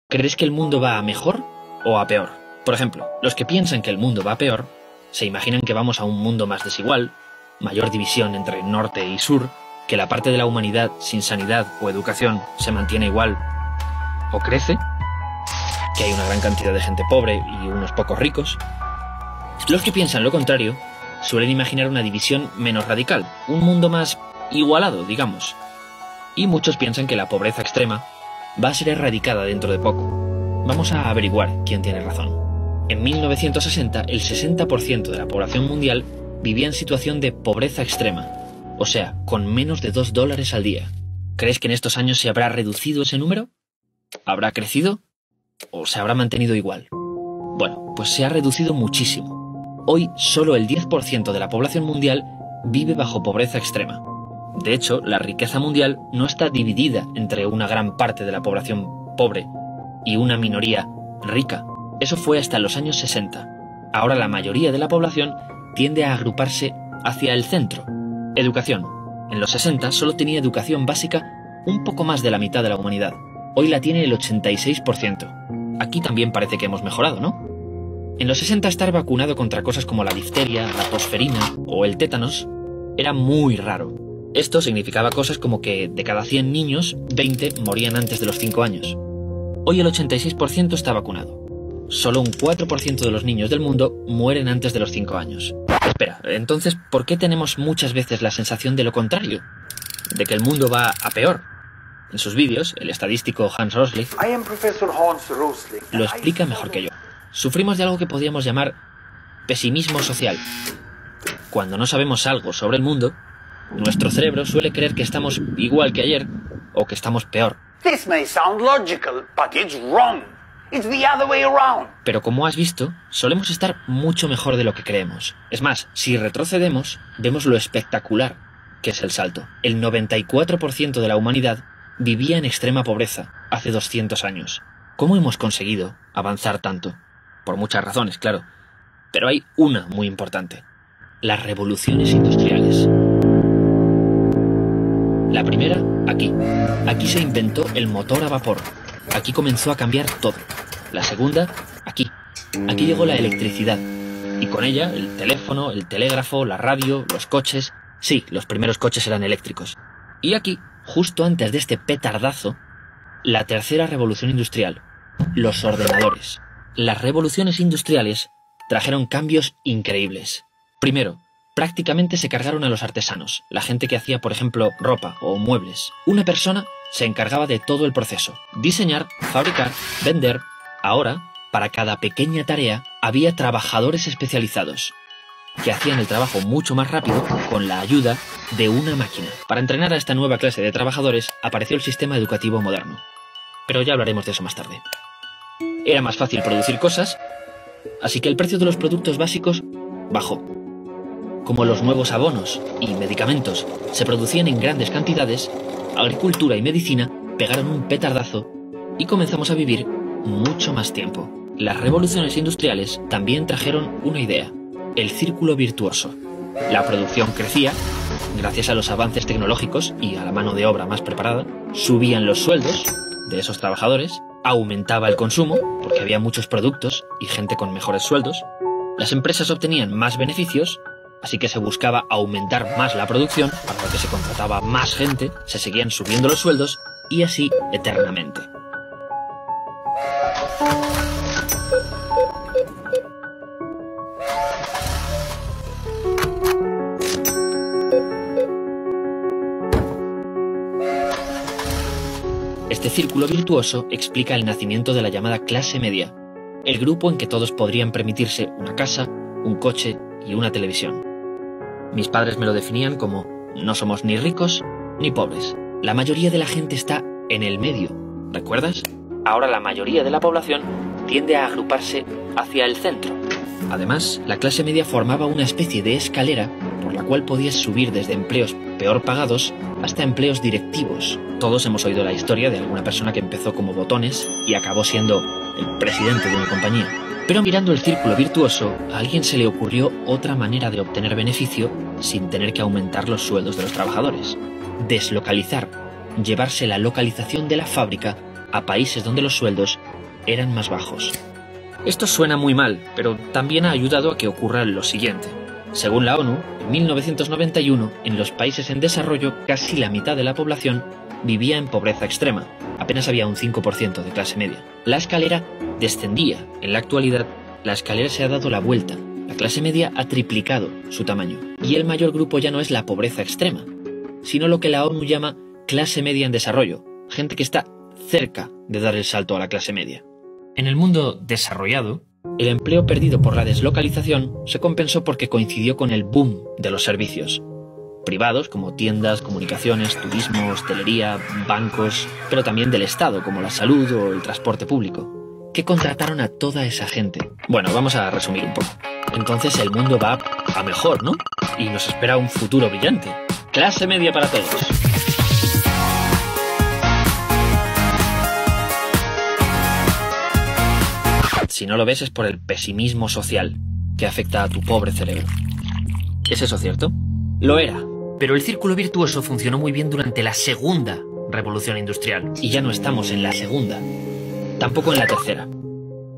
¿Crees que el mundo va a mejor o a peor? Por ejemplo, los que piensan que el mundo va a peor, se imaginan que vamos a un mundo más desigual, mayor división entre norte y sur, que la parte de la humanidad sin sanidad o educación se mantiene igual o crece, que hay una gran cantidad de gente pobre y unos pocos ricos. Los que piensan lo contrario suelen imaginar una división menos radical, un mundo más igualado, digamos. Y muchos piensan que la pobreza extrema va a ser erradicada dentro de poco. Vamos a averiguar quién tiene razón. En 1960, el 60% de la población mundial vivía en situación de pobreza extrema, o sea, con menos de $2 al día. ¿Crees que en estos años se habrá reducido ese número? ¿Habrá crecido? ¿O se habrá mantenido igual? Bueno, pues se ha reducido muchísimo. Hoy, solo el 10% de la población mundial vive bajo pobreza extrema. De hecho, la riqueza mundial no está dividida entre una gran parte de la población pobre y una minoría rica. Eso fue hasta los años 60. Ahora la mayoría de la población tiende a agruparse hacia el centro. Educación. En los 60 solo tenía educación básica un poco más de la mitad de la humanidad. Hoy la tiene el 86%. Aquí también parece que hemos mejorado, ¿no? En los 60 estar vacunado contra cosas como la difteria, la tosferina o el tétanos era muy raro. Esto significaba cosas como que de cada 100 niños, 20 morían antes de los 5 años. Hoy el 86% está vacunado. Solo un 4% de los niños del mundo mueren antes de los 5 años. Espera, entonces, ¿por qué tenemos muchas veces la sensación de lo contrario? De que el mundo va a peor. En sus vídeos, el estadístico Hans Rosling lo explica mejor que yo. Sufrimos de algo que podríamos llamar pesimismo social. Cuando no sabemos algo sobre el mundo, nuestro cerebro suele creer que estamos igual que ayer o que estamos peor. This may sound logical, but it's wrong. It's the other way around. Pero como has visto, solemos estar mucho mejor de lo que creemos. Es más, si retrocedemos, vemos lo espectacular que es el salto. El 94% de la humanidad vivía en extrema pobreza hace 200 años. ¿Cómo hemos conseguido avanzar tanto? Por muchas razones, claro. Pero hay una muy importante: las revoluciones industriales. La primera, aquí. Aquí se inventó el motor a vapor. Aquí comenzó a cambiar todo. La segunda, aquí. Aquí llegó la electricidad. Y con ella, el teléfono, el telégrafo, la radio, los coches. Sí, los primeros coches eran eléctricos. Y aquí, justo antes de este petardazo, la tercera revolución industrial. Los ordenadores. Las revoluciones industriales trajeron cambios increíbles. Primero, prácticamente se cargaron a los artesanos, la gente que hacía, por ejemplo, ropa o muebles. Una persona se encargaba de todo el proceso: diseñar, fabricar, vender. Ahora, para cada pequeña tarea, había trabajadores especializados que hacían el trabajo mucho más rápido con la ayuda de una máquina. Para entrenar a esta nueva clase de trabajadores apareció el sistema educativo moderno. Pero ya hablaremos de eso más tarde. Era más fácil producir cosas, así que el precio de los productos básicos bajó. Como los nuevos abonos y medicamentos se producían en grandes cantidades, agricultura y medicina pegaron un petardazo y comenzamos a vivir mucho más tiempo. Las revoluciones industriales también trajeron una idea: el círculo virtuoso. La producción crecía gracias a los avances tecnológicos y a la mano de obra más preparada, subían los sueldos de esos trabajadores, aumentaba el consumo porque había muchos productos y gente con mejores sueldos, las empresas obtenían más beneficios, así que se buscaba aumentar más la producción, para lo que se contrataba más gente, se seguían subiendo los sueldos y así eternamente. Este círculo virtuoso explica el nacimiento de la llamada clase media, el grupo en que todos podrían permitirse una casa, un coche y una televisión. Mis padres me lo definían como: no somos ni ricos ni pobres. La mayoría de la gente está en el medio. ¿Recuerdas? Ahora la mayoría de la población tiende a agruparse hacia el centro. Además, la clase media formaba una especie de escalera por la cual podías subir desde empleos peor pagados hasta empleos directivos. Todos hemos oído la historia de alguna persona que empezó como botones y acabó siendo el presidente de una compañía. Pero mirando el círculo virtuoso, a alguien se le ocurrió otra manera de obtener beneficio sin tener que aumentar los sueldos de los trabajadores: deslocalizar, llevarse la localización de la fábrica a países donde los sueldos eran más bajos. Esto suena muy mal, pero también ha ayudado a que ocurra lo siguiente. Según la ONU, en 1991, en los países en desarrollo, casi la mitad de la población vivía en pobreza extrema. Apenas había un 5% de clase media. La escalera descendía. En la actualidad, la escalera se ha dado la vuelta. La clase media ha triplicado su tamaño. Y el mayor grupo ya no es la pobreza extrema, sino lo que la ONU llama clase media en desarrollo. Gente que está cerca de dar el salto a la clase media. En el mundo desarrollado, el empleo perdido por la deslocalización se compensó porque coincidió con el boom de los servicios privados, como tiendas, comunicaciones, turismo, hostelería, bancos, pero también del Estado, como la salud o el transporte público, que contrataron a toda esa gente. Bueno, vamos a resumir un poco. Entonces el mundo va a mejor, ¿no? Y nos espera un futuro brillante. Clase media para todos. Si no lo ves es por el pesimismo social que afecta a tu pobre cerebro. ¿Es eso cierto? Lo era. Pero el círculo virtuoso funcionó muy bien durante la segunda revolución industrial. Y ya no estamos en la segunda. Tampoco en la tercera.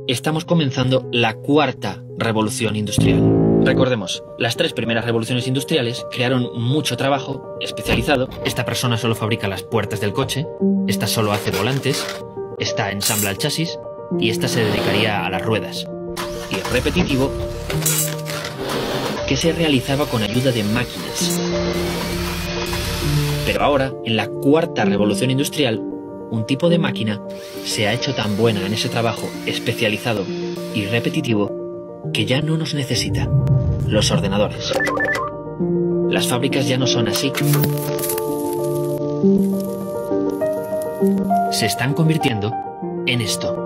Estamos comenzando la cuarta revolución industrial. Recordemos, las 3 primeras revoluciones industriales crearon mucho trabajo especializado. Esta persona solo fabrica las puertas del coche, esta solo hace volantes, esta ensambla el chasis y esta se dedicaría a las ruedas. Y el repetitivo, que se realizaba con ayuda de máquinas. Pero ahora, en la cuarta revolución industrial, un tipo de máquina se ha hecho tan buena en ese trabajo especializado y repetitivo que ya no nos necesita. Los ordenadores. Las fábricas ya no son así. Se están convirtiendo en esto.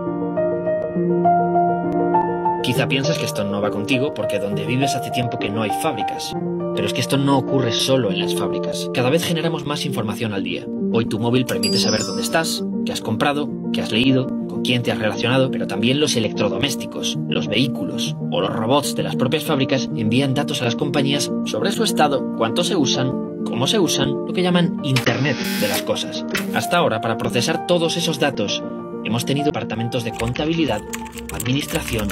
Quizá piensas que esto no va contigo porque donde vives hace tiempo que no hay fábricas. Pero es que esto no ocurre solo en las fábricas. Cada vez generamos más información al día. Hoy tu móvil permite saber dónde estás, qué has comprado, qué has leído, con quién te has relacionado, pero también los electrodomésticos, los vehículos o los robots de las propias fábricas envían datos a las compañías sobre su estado, cuánto se usan, cómo se usan, lo que llaman Internet de las cosas. Hasta ahora, para procesar todos esos datos, hemos tenido departamentos de contabilidad, administración,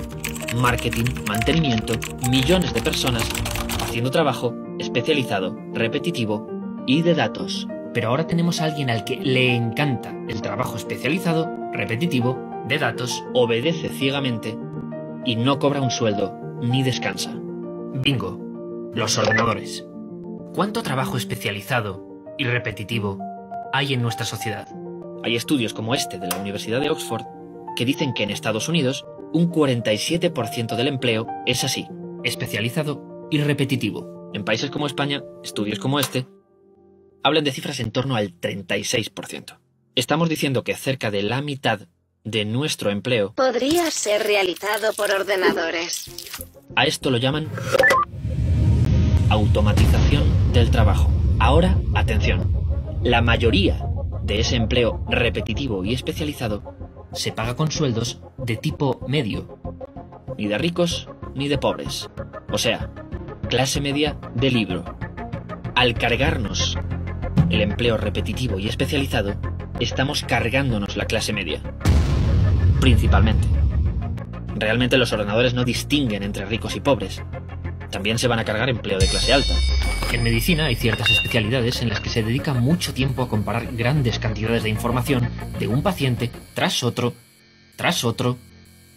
marketing, mantenimiento, millones de personas haciendo trabajo especializado, repetitivo y de datos. Pero ahora tenemos a alguien al que le encanta el trabajo especializado, repetitivo, de datos, obedece ciegamente y no cobra un sueldo ni descansa. Bingo, los ordenadores. ¿Cuánto trabajo especializado y repetitivo hay en nuestra sociedad? Hay estudios como este de la Universidad de Oxford que dicen que en Estados Unidos un 47% del empleo es así, especializado y repetitivo. En países como España, estudios como este hablan de cifras en torno al 36%. Estamos diciendo que cerca de la mitad de nuestro empleo podría ser realizado por ordenadores. A esto lo llaman automatización del trabajo. Ahora, atención, la mayoría de ese empleo repetitivo y especializado se paga con sueldos de tipo medio, ni de ricos ni de pobres, o sea, clase media de libro. Al cargarnos el empleo repetitivo y especializado, estamos cargándonos la clase media, principalmente. Realmente los ordenadores no distinguen entre ricos y pobres. También se van a cargar empleo de clase alta. En medicina hay ciertas especialidades en las que se dedica mucho tiempo a comparar grandes cantidades de información de un paciente tras otro, tras otro,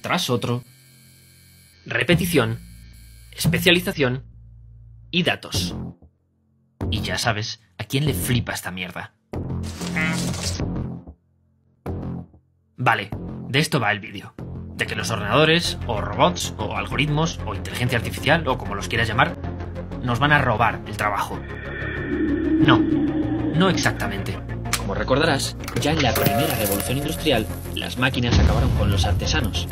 tras otro. Repetición, especialización y datos. Y ya sabes a quién le flipa esta mierda. Vale, de esto va el vídeo. De que los ordenadores, o robots, o algoritmos, o inteligencia artificial, o como los quieras llamar, nos van a robar el trabajo. No, no exactamente. Como recordarás, ya en la primera revolución industrial, las máquinas acabaron con los artesanos,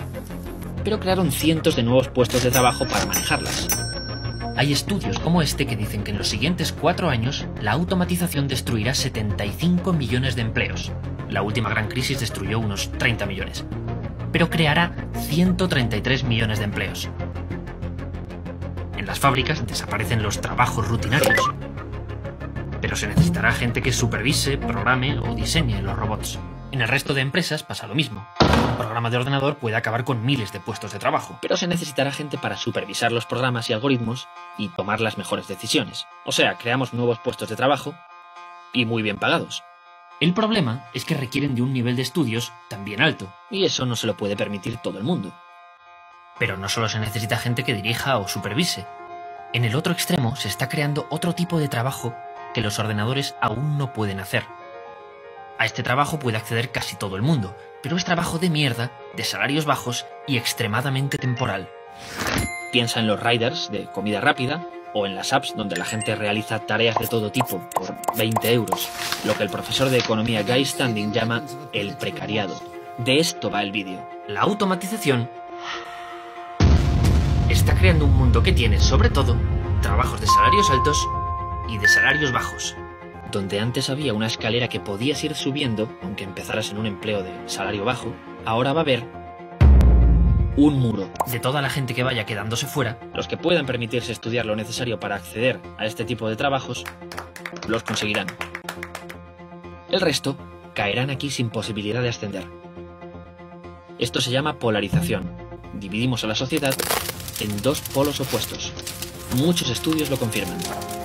pero crearon cientos de nuevos puestos de trabajo para manejarlas. Hay estudios como este que dicen que en los siguientes 4 años, la automatización destruirá 75 millones de empleos. La última gran crisis destruyó unos 30 millones. Pero creará 133 millones de empleos. En las fábricas desaparecen los trabajos rutinarios, pero se necesitará gente que supervise, programe o diseñe los robots. En el resto de empresas pasa lo mismo. Un programa de ordenador puede acabar con miles de puestos de trabajo, pero se necesitará gente para supervisar los programas y algoritmos y tomar las mejores decisiones. O sea, creamos nuevos puestos de trabajo y muy bien pagados. El problema es que requieren de un nivel de estudios también alto, y eso no se lo puede permitir todo el mundo. Pero no solo se necesita gente que dirija o supervise. En el otro extremo se está creando otro tipo de trabajo que los ordenadores aún no pueden hacer. A este trabajo puede acceder casi todo el mundo, pero es trabajo de mierda, de salarios bajos y extremadamente temporal. Piensa en los riders de comida rápida o en las apps donde la gente realiza tareas de todo tipo por 20 euros, lo que el profesor de economía Guy Standing llama el precariado. De esto va el vídeo. La automatización está creando un mundo que tiene, sobre todo, trabajos de salarios altos y de salarios bajos. Donde antes había una escalera que podías ir subiendo, aunque empezaras en un empleo de salario bajo, ahora va a haber un muro. De toda la gente que vaya quedándose fuera, los que puedan permitirse estudiar lo necesario para acceder a este tipo de trabajos, los conseguirán. El resto caerán aquí sin posibilidad de ascender. Esto se llama polarización. Dividimos a la sociedad en dos polos opuestos. Muchos estudios lo confirman.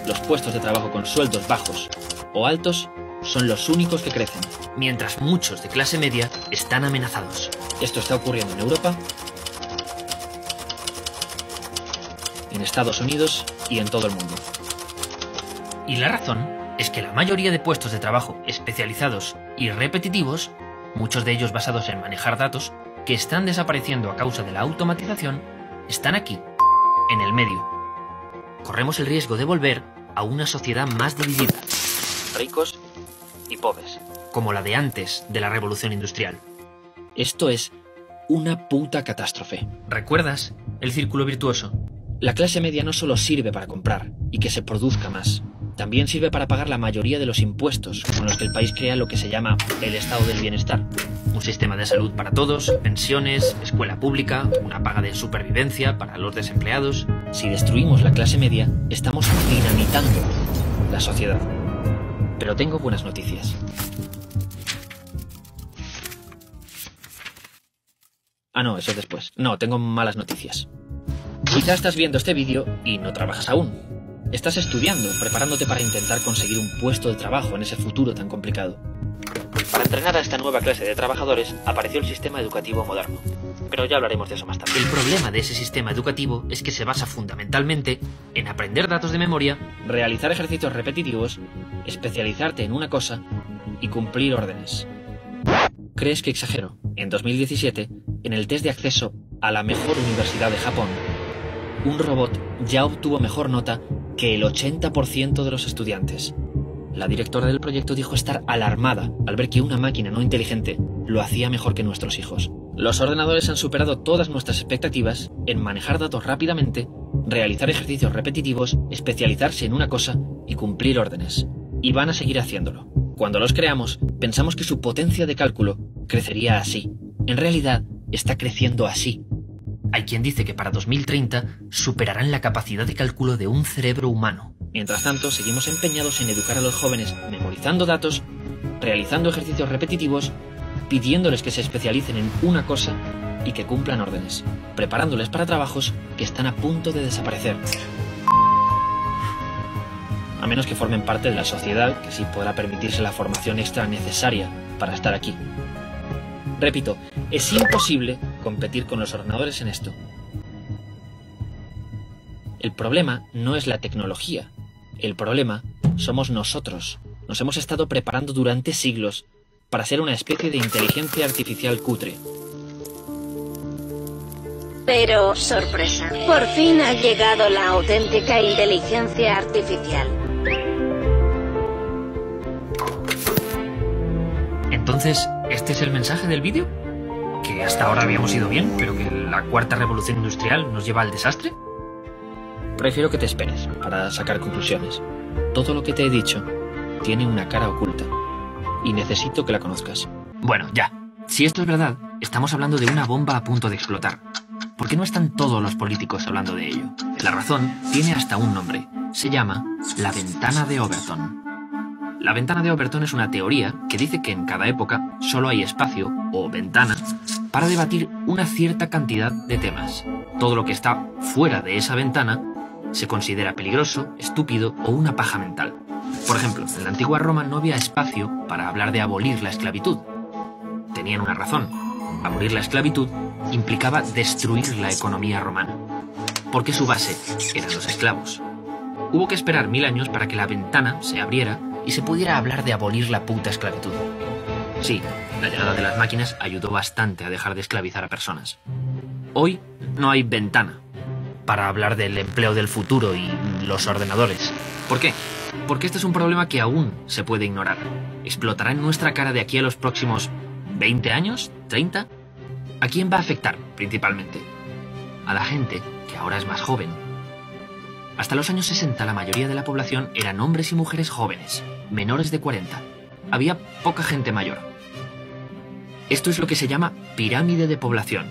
Los puestos de trabajo con sueldos bajos o altos son los únicos que crecen, mientras muchos de clase media están amenazados. Esto está ocurriendo en Europa, en Estados Unidos y en todo el mundo. Y la razón es que la mayoría de puestos de trabajo especializados y repetitivos, muchos de ellos basados en manejar datos, que están desapareciendo a causa de la automatización, están aquí, en el medio. Corremos el riesgo de volver a una sociedad más dividida, ricos y pobres, como la de antes de la revolución industrial. Esto es una puta catástrofe. ¿Recuerdas el círculo virtuoso? La clase media no solo sirve para comprar y que se produzca más, también sirve para pagar la mayoría de los impuestos con los que el país crea lo que se llama el estado del bienestar. Un sistema de salud para todos, pensiones, escuela pública, una paga de supervivencia para los desempleados. Si destruimos la clase media, estamos dinamitando la sociedad. Pero tengo buenas noticias. Ah, no, eso es después. No, tengo malas noticias. Quizá estás viendo este vídeo y no trabajas aún. Estás estudiando, preparándote para intentar conseguir un puesto de trabajo en ese futuro tan complicado. Para entrenar a esta nueva clase de trabajadores apareció el sistema educativo moderno. Pero ya hablaremos de eso más tarde. El problema de ese sistema educativo es que se basa fundamentalmente en aprender datos de memoria, realizar ejercicios repetitivos, especializarte en una cosa y cumplir órdenes. ¿Crees que exagero? En 2017, en el test de acceso a la mejor universidad de Japón, un robot ya obtuvo mejor nota que el 80% de los estudiantes. La directora del proyecto dijo estar alarmada al ver que una máquina no inteligente lo hacía mejor que nuestros hijos. Los ordenadores han superado todas nuestras expectativas en manejar datos rápidamente, realizar ejercicios repetitivos, especializarse en una cosa y cumplir órdenes. Y van a seguir haciéndolo. Cuando los creamos, pensamos que su potencia de cálculo crecería así. En realidad, está creciendo así. Hay quien dice que para 2030 superarán la capacidad de cálculo de un cerebro humano. Mientras tanto, seguimos empeñados en educar a los jóvenes memorizando datos, realizando ejercicios repetitivos, pidiéndoles que se especialicen en una cosa y que cumplan órdenes, preparándoles para trabajos que están a punto de desaparecer. A menos que formen parte de la sociedad que sí podrá permitirse la formación extra necesaria para estar aquí. Repito, es imposible competir con los ordenadores en esto. El problema no es la tecnología. El problema somos nosotros. Nos hemos estado preparando durante siglos para ser una especie de inteligencia artificial cutre. Pero, sorpresa, por fin ha llegado la auténtica inteligencia artificial. Entonces, ¿este es el mensaje del vídeo? ¿Que hasta ahora habíamos ido bien, pero que la cuarta revolución industrial nos lleva al desastre? Prefiero que te esperes para sacar conclusiones. Todo lo que te he dicho tiene una cara oculta y necesito que la conozcas. Bueno, ya. Si esto es verdad, estamos hablando de una bomba a punto de explotar. ¿Por qué no están todos los políticos hablando de ello? La razón tiene hasta un nombre. Se llama la ventana de Overton. La ventana de Overton es una teoría que dice que en cada época solo hay espacio, o ventana, para debatir una cierta cantidad de temas. Todo lo que está fuera de esa ventana se considera peligroso, estúpido o una paja mental. Por ejemplo, en la antigua Roma no había espacio para hablar de abolir la esclavitud. Tenían una razón. Abolir la esclavitud implicaba destruir la economía romana, porque su base eran los esclavos. Hubo que esperar 1000 años para que la ventana se abriera y se pudiera hablar de abolir la puta esclavitud. Sí, la llegada de las máquinas ayudó bastante a dejar de esclavizar a personas. Hoy no hay ventana para hablar del empleo del futuro y los ordenadores. ¿Por qué? Porque este es un problema que aún se puede ignorar. ¿Explotará en nuestra cara de aquí a los próximos 20 años? ¿30? ¿A quién va a afectar, principalmente? A la gente que ahora es más joven. Hasta los años 60 la mayoría de la población eran hombres y mujeres jóvenes, menores de 40. Había poca gente mayor. Esto es lo que se llama pirámide de población.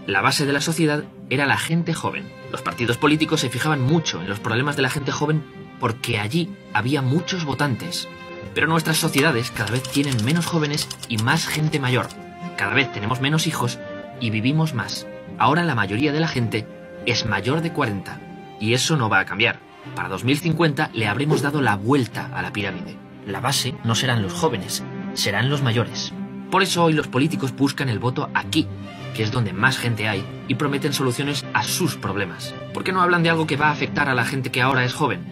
La base de la sociedad era la gente joven. Los partidos políticos se fijaban mucho en los problemas de la gente joven porque allí había muchos votantes. Pero nuestras sociedades cada vez tienen menos jóvenes y más gente mayor. Cada vez tenemos menos hijos y vivimos más. Ahora la mayoría de la gente es mayor de 40. Y eso no va a cambiar. Para 2050 le habremos dado la vuelta a la pirámide. La base no serán los jóvenes, serán los mayores. Por eso hoy los políticos buscan el voto aquí, que es donde más gente hay, y prometen soluciones a sus problemas. ¿Por qué no hablan de algo que va a afectar a la gente que ahora es joven?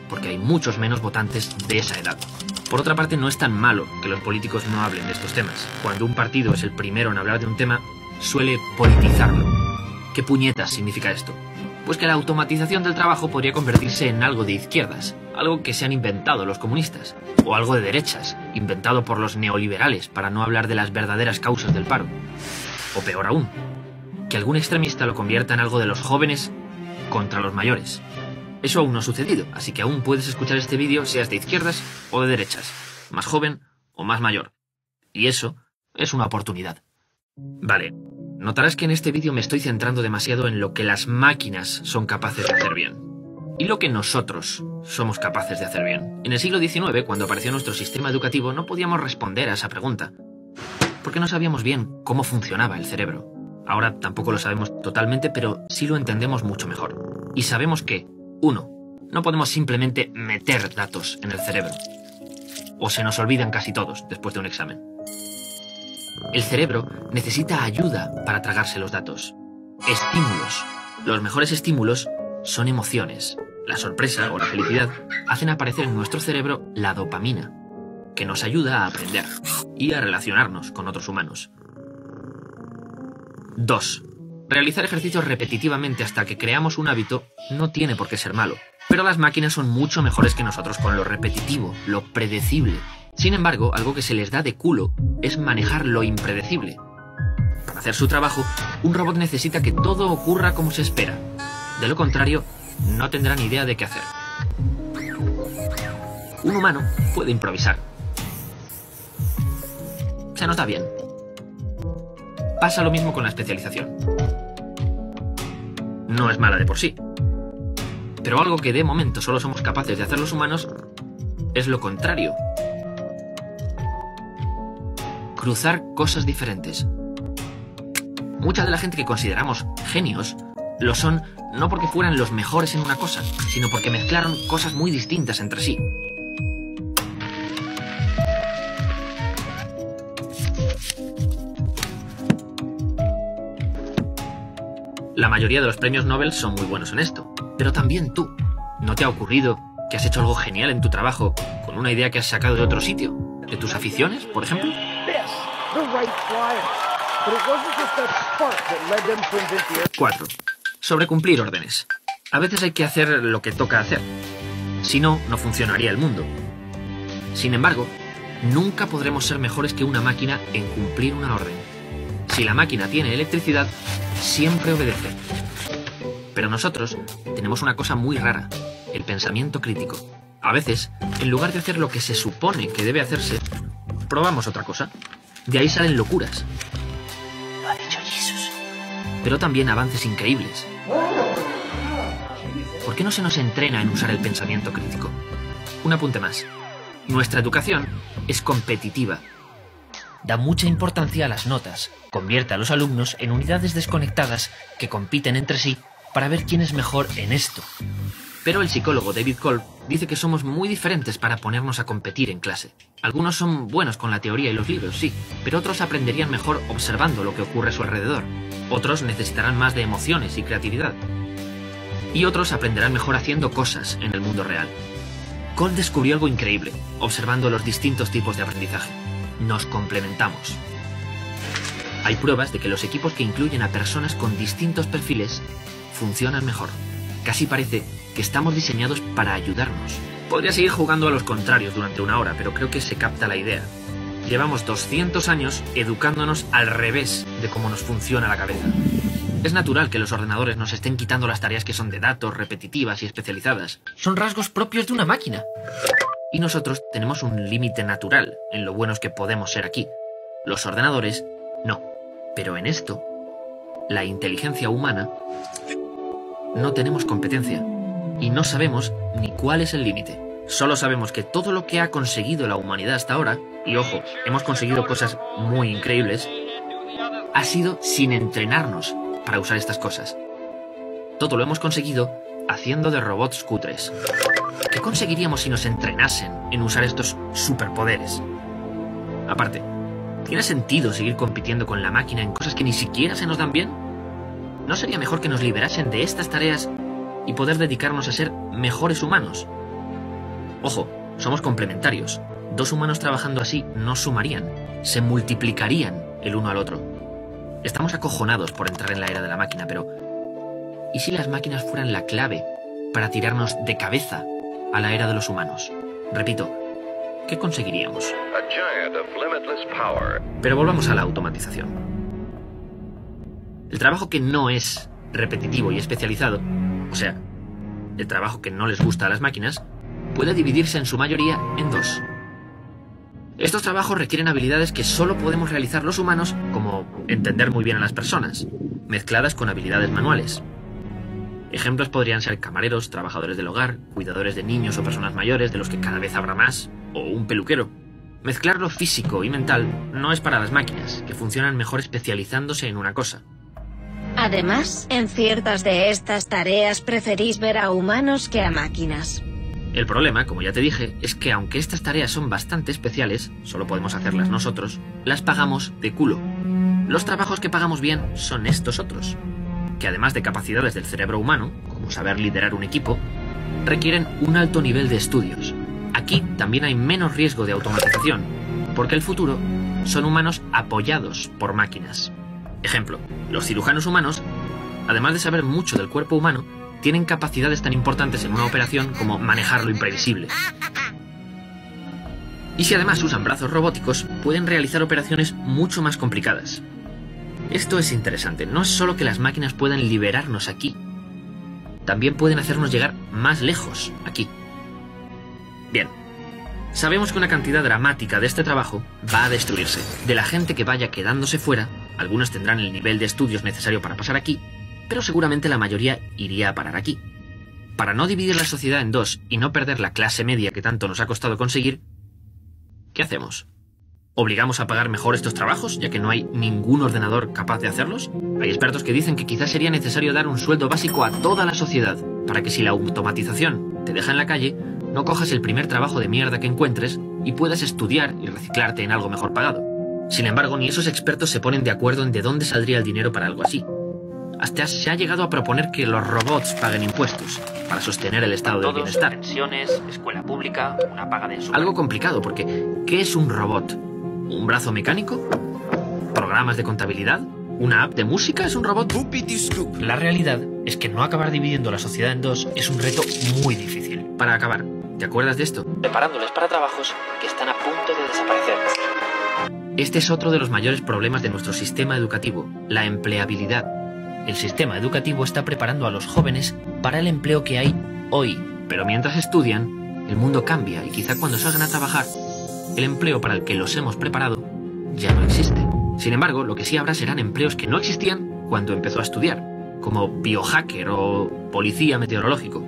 Porque hay muchos menos votantes de esa edad. Por otra parte, no es tan malo que los políticos no hablen de estos temas. Cuando un partido es el primero en hablar de un tema, suele politizarlo. ¿Qué puñetas significa esto? Pues que la automatización del trabajo podría convertirse en algo de izquierdas, algo que se han inventado los comunistas, o algo de derechas, inventado por los neoliberales para no hablar de las verdaderas causas del paro. O peor aún, que algún extremista lo convierta en algo de los jóvenes contra los mayores. Eso aún no ha sucedido, así que aún puedes escuchar este vídeo seas de izquierdas o de derechas, más joven o más mayor. Y eso es una oportunidad. Vale. Notarás que en este vídeo me estoy centrando demasiado en lo que las máquinas son capaces de hacer bien. Y lo que nosotros somos capaces de hacer bien. En el siglo XIX, cuando apareció nuestro sistema educativo, no podíamos responder a esa pregunta. Porque no sabíamos bien cómo funcionaba el cerebro. Ahora tampoco lo sabemos totalmente, pero sí lo entendemos mucho mejor. Y sabemos que, 1. No podemos simplemente meter datos en el cerebro. O se nos olvidan casi todos después de un examen. El cerebro necesita ayuda para tragarse los datos. Estímulos. Los mejores estímulos son emociones. La sorpresa o la felicidad hacen aparecer en nuestro cerebro la dopamina, que nos ayuda a aprender y a relacionarnos con otros humanos. 2. Realizar ejercicios repetitivamente hasta que creamos un hábito no tiene por qué ser malo, pero las máquinas son mucho mejores que nosotros con lo repetitivo, lo predecible. Sin embargo, algo que se les da de culo es manejar lo impredecible. Para hacer su trabajo, un robot necesita que todo ocurra como se espera. De lo contrario, no tendrá ni idea de qué hacer. Un humano puede improvisar. Se nos da bien. Pasa lo mismo con la especialización. No es mala de por sí. Pero algo que de momento solo somos capaces de hacer los humanos es lo contrario. Cruzar cosas diferentes. Mucha de la gente que consideramos genios lo son no porque fueran los mejores en una cosa, sino porque mezclaron cosas muy distintas entre sí. La mayoría de los premios Nobel son muy buenos en esto, pero también tú. ¿No te ha ocurrido que has hecho algo genial en tu trabajo con una idea que has sacado de otro sitio? ¿De tus aficiones, por ejemplo? 4. Sobrecumplir órdenes. A veces hay que hacer lo que toca hacer. Si no, no funcionaría el mundo. Sin embargo, nunca podremos ser mejores que una máquina en cumplir una orden. Si la máquina tiene electricidad, siempre obedece. Pero nosotros tenemos una cosa muy rara, el pensamiento crítico. A veces, en lugar de hacer lo que se supone que debe hacerse, probamos otra cosa. De ahí salen locuras. Lo ha dicho Jesús. Pero también avances increíbles. ¿Por qué no se nos entrena en usar el pensamiento crítico? Un apunte más. Nuestra educación es competitiva. Da mucha importancia a las notas, convierte a los alumnos en unidades desconectadas que compiten entre sí para ver quién es mejor en esto. Pero el psicólogo David Kolb dice que somos muy diferentes para ponernos a competir en clase. Algunos son buenos con la teoría y los libros, sí, pero otros aprenderían mejor observando lo que ocurre a su alrededor. Otros necesitarán más de emociones y creatividad. Y otros aprenderán mejor haciendo cosas en el mundo real. Kolb descubrió algo increíble, observando los distintos tipos de aprendizaje. Nos complementamos. Hay pruebas de que los equipos que incluyen a personas con distintos perfiles funcionan mejor. Casi parece que estamos diseñados para ayudarnos. Podría seguir jugando a los contrarios durante una hora, pero creo que se capta la idea. Llevamos 200 años educándonos al revés de cómo nos funciona la cabeza. Es natural que los ordenadores nos estén quitando las tareas que son de datos, repetitivas y especializadas. Son rasgos propios de una máquina. Y nosotros tenemos un límite natural en lo buenos que podemos ser aquí. Los ordenadores, no. Pero en esto, la inteligencia humana, no tenemos competencia. Y no sabemos ni cuál es el límite. Solo sabemos que todo lo que ha conseguido la humanidad hasta ahora, y ojo, hemos conseguido cosas muy increíbles, ha sido sin entrenarnos para usar estas cosas. Todo lo hemos conseguido haciendo de robots cutres. ¿Qué conseguiríamos si nos entrenasen en usar estos superpoderes? Aparte, ¿tiene sentido seguir compitiendo con la máquina en cosas que ni siquiera se nos dan bien? ¿No sería mejor que nos liberasen de estas tareas y poder dedicarnos a ser mejores humanos? Ojo, somos complementarios. Dos humanos trabajando así no sumarían, se multiplicarían el uno al otro. Estamos acojonados por entrar en la era de la máquina, pero ¿y si las máquinas fueran la clave para tirarnos de cabeza a la era de los humanos? Repito, ¿qué conseguiríamos? Pero volvamos a la automatización. El trabajo que no es repetitivo y especializado, o sea, el trabajo que no les gusta a las máquinas, puede dividirse en su mayoría en dos. Estos trabajos requieren habilidades que solo podemos realizar los humanos, como entender muy bien a las personas, mezcladas con habilidades manuales. Ejemplos podrían ser camareros, trabajadores del hogar, cuidadores de niños o personas mayores, de los que cada vez habrá más, o un peluquero. Mezclar lo físico y mental no es para las máquinas, que funcionan mejor especializándose en una cosa. Además, en ciertas de estas tareas preferís ver a humanos que a máquinas. El problema, como ya te dije, es que aunque estas tareas son bastante especiales, solo podemos hacerlas nosotros, las pagamos de culo. Los trabajos que pagamos bien son estos otros, que además de capacidades del cerebro humano, como saber liderar un equipo, requieren un alto nivel de estudios. Aquí también hay menos riesgo de automatización, porque el futuro son humanos apoyados por máquinas. Ejemplo, los cirujanos humanos, además de saber mucho del cuerpo humano, tienen capacidades tan importantes en una operación como manejar lo imprevisible. Y si además usan brazos robóticos, pueden realizar operaciones mucho más complicadas. Esto es interesante, no es solo que las máquinas puedan liberarnos aquí, también pueden hacernos llegar más lejos aquí. Bien, sabemos que una cantidad dramática de este trabajo va a destruirse. De la gente que vaya quedándose fuera, algunos tendrán el nivel de estudios necesario para pasar aquí, pero seguramente la mayoría iría a parar aquí. Para no dividir la sociedad en dos y no perder la clase media que tanto nos ha costado conseguir, ¿qué hacemos? ¿Obligamos a pagar mejor estos trabajos, ya que no hay ningún ordenador capaz de hacerlos? Hay expertos que dicen que quizás sería necesario dar un sueldo básico a toda la sociedad, para que si la automatización te deja en la calle, no cojas el primer trabajo de mierda que encuentres y puedas estudiar y reciclarte en algo mejor pagado. Sin embargo, ni esos expertos se ponen de acuerdo en de dónde saldría el dinero para algo así. Hasta se ha llegado a proponer que los robots paguen impuestos para sostener el estado del bienestar. Pensiones, escuela pública, una paga de algo complicado, porque ¿qué es un robot? ¿Un brazo mecánico? ¿Programas de contabilidad? ¿Una app de música es un robot? La realidad es que no acabar dividiendo la sociedad en dos es un reto muy difícil. Para acabar, ¿te acuerdas de esto? Preparándoles para trabajos que están a punto de desaparecer. Este es otro de los mayores problemas de nuestro sistema educativo, la empleabilidad. El sistema educativo está preparando a los jóvenes para el empleo que hay hoy, pero mientras estudian, el mundo cambia y quizá cuando salgan a trabajar, el empleo para el que los hemos preparado ya no existe. Sin embargo, lo que sí habrá serán empleos que no existían cuando empezó a estudiar, como biohacker o policía meteorológico.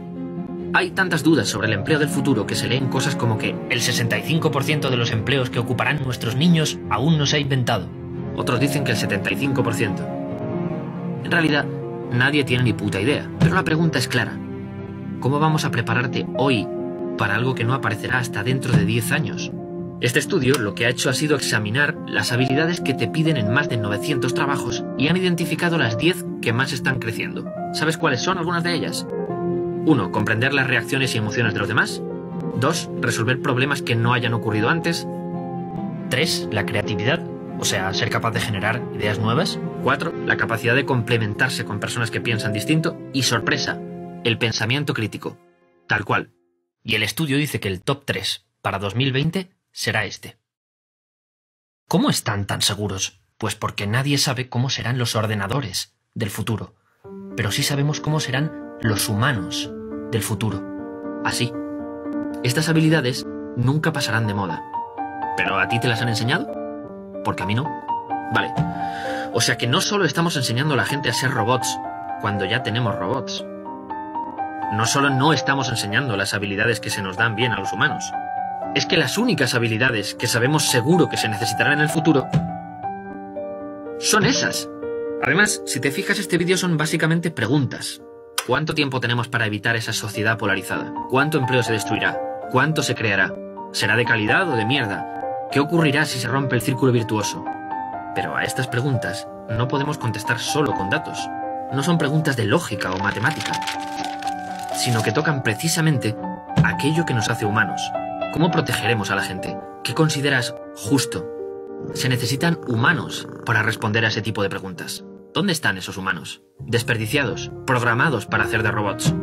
Hay tantas dudas sobre el empleo del futuro que se leen cosas como que el 65% de los empleos que ocuparán nuestros niños aún no se ha inventado. Otros dicen que el 75%. En realidad, nadie tiene ni puta idea, pero la pregunta es clara. ¿Cómo vamos a prepararte hoy para algo que no aparecerá hasta dentro de 10 años? Este estudio lo que ha hecho ha sido examinar las habilidades que te piden en más de 900 trabajos y han identificado las 10 que más están creciendo. ¿Sabes cuáles son algunas de ellas? 1. Comprender las reacciones y emociones de los demás. 2. Resolver problemas que no hayan ocurrido antes. 3. La creatividad, o sea, ser capaz de generar ideas nuevas. 4. La capacidad de complementarse con personas que piensan distinto. Y sorpresa, el pensamiento crítico. Tal cual. Y el estudio dice que el top 3 para 2020 será este. ¿Cómo están tan seguros? Pues porque nadie sabe cómo serán los ordenadores del futuro. Pero sí sabemos cómo serán los humanos del futuro. Así. Estas habilidades nunca pasarán de moda. ¿Pero a ti te las han enseñado? Porque a mí no. Vale. O sea que no solo estamos enseñando a la gente a ser robots cuando ya tenemos robots. No solo no estamos enseñando las habilidades que se nos dan bien a los humanos. Es que las únicas habilidades que sabemos seguro que se necesitarán en el futuro son esas. Además, si te fijas, este vídeo son básicamente preguntas. ¿Cuánto tiempo tenemos para evitar esa sociedad polarizada? ¿Cuánto empleo se destruirá? ¿Cuánto se creará? ¿Será de calidad o de mierda? ¿Qué ocurrirá si se rompe el círculo virtuoso? Pero a estas preguntas no podemos contestar solo con datos. No son preguntas de lógica o matemática, sino que tocan precisamente aquello que nos hace humanos. ¿Cómo protegeremos a la gente? ¿Qué consideras justo? Se necesitan humanos para responder a ese tipo de preguntas. ¿Dónde están esos humanos? Desperdiciados, programados para hacer de robots.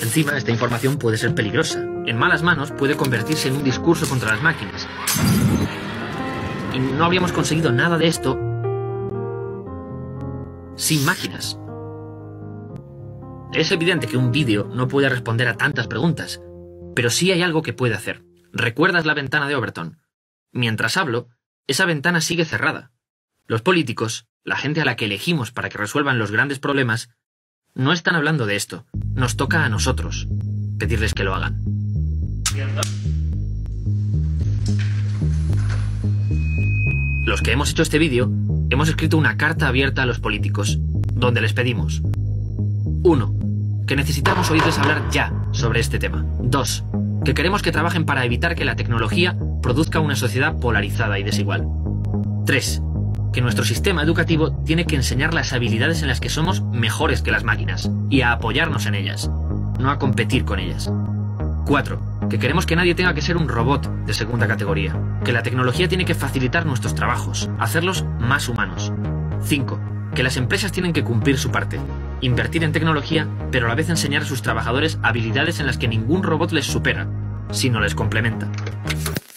Encima, esta información puede ser peligrosa. En malas manos puede convertirse en un discurso contra las máquinas. Y no habríamos conseguido nada de esto sin máquinas. Es evidente que un vídeo no puede responder a tantas preguntas, pero sí hay algo que puede hacer. ¿Recuerdas la ventana de Overton? Mientras hablo, esa ventana sigue cerrada. Los políticos, la gente a la que elegimos para que resuelvan los grandes problemas, no están hablando de esto. Nos toca a nosotros pedirles que lo hagan. Los que hemos hecho este vídeo, hemos escrito una carta abierta a los políticos, donde les pedimos: 1. Que necesitamos oírles hablar ya sobre este tema. 2. Que queremos que trabajen para evitar que la tecnología produzca una sociedad polarizada y desigual. 3. Que nuestro sistema educativo tiene que enseñar las habilidades en las que somos mejores que las máquinas y a apoyarnos en ellas, no a competir con ellas. 4. Que queremos que nadie tenga que ser un robot de segunda categoría, que la tecnología tiene que facilitar nuestros trabajos, hacerlos más humanos. 5. Que las empresas tienen que cumplir su parte, invertir en tecnología, pero a la vez enseñar a sus trabajadores habilidades en las que ningún robot les supera, sino les complementa.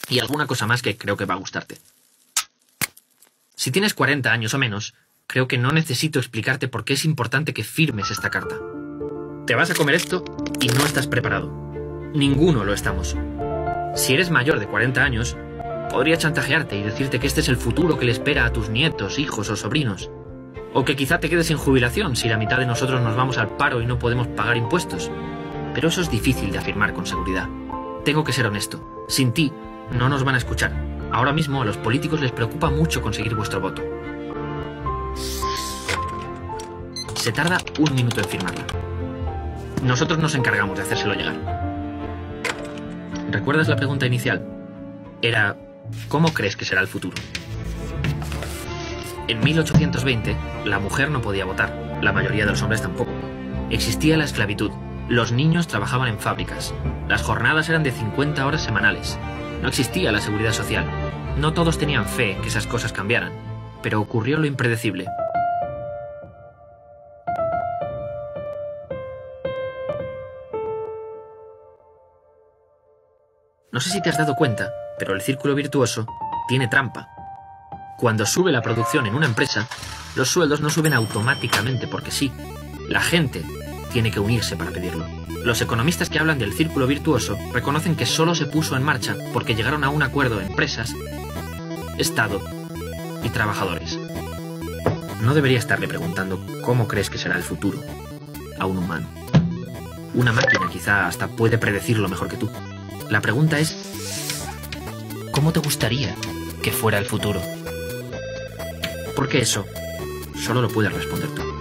Y alguna cosa más que creo que va a gustarte. Si tienes 40 años o menos, creo que no necesito explicarte por qué es importante que firmes esta carta. Te vas a comer esto y no estás preparado. Ninguno lo estamos. Si eres mayor de 40 años, podría chantajearte y decirte que este es el futuro que le espera a tus nietos, hijos o sobrinos. O que quizá te quedes sin jubilación si la mitad de nosotros nos vamos al paro y no podemos pagar impuestos. Pero eso es difícil de afirmar con seguridad. Tengo que ser honesto. Sin ti, no nos van a escuchar. Ahora mismo a los políticos les preocupa mucho conseguir vuestro voto. Se tarda 1 minuto en firmarla. Nosotros nos encargamos de hacérselo llegar. ¿Recuerdas la pregunta inicial? Era: ¿cómo crees que será el futuro? En 1820, la mujer no podía votar, la mayoría de los hombres tampoco. Existía la esclavitud, los niños trabajaban en fábricas, las jornadas eran de 50 horas semanales, no existía la seguridad social. No todos tenían fe en que esas cosas cambiaran, pero ocurrió lo impredecible. No sé si te has dado cuenta, pero el círculo virtuoso tiene trampa. Cuando sube la producción en una empresa, los sueldos no suben automáticamente porque sí. La gente tiene que unirse para pedirlo. Los economistas que hablan del círculo virtuoso reconocen que solo se puso en marcha porque llegaron a un acuerdo empresas, Estado y trabajadores. No debería estarle preguntando cómo crees que será el futuro. a un humano. Una máquina quizá hasta puede predecirlo mejor que tú. La pregunta es, ¿cómo te gustaría que fuera el futuro? Porque eso solo lo puedes responder tú.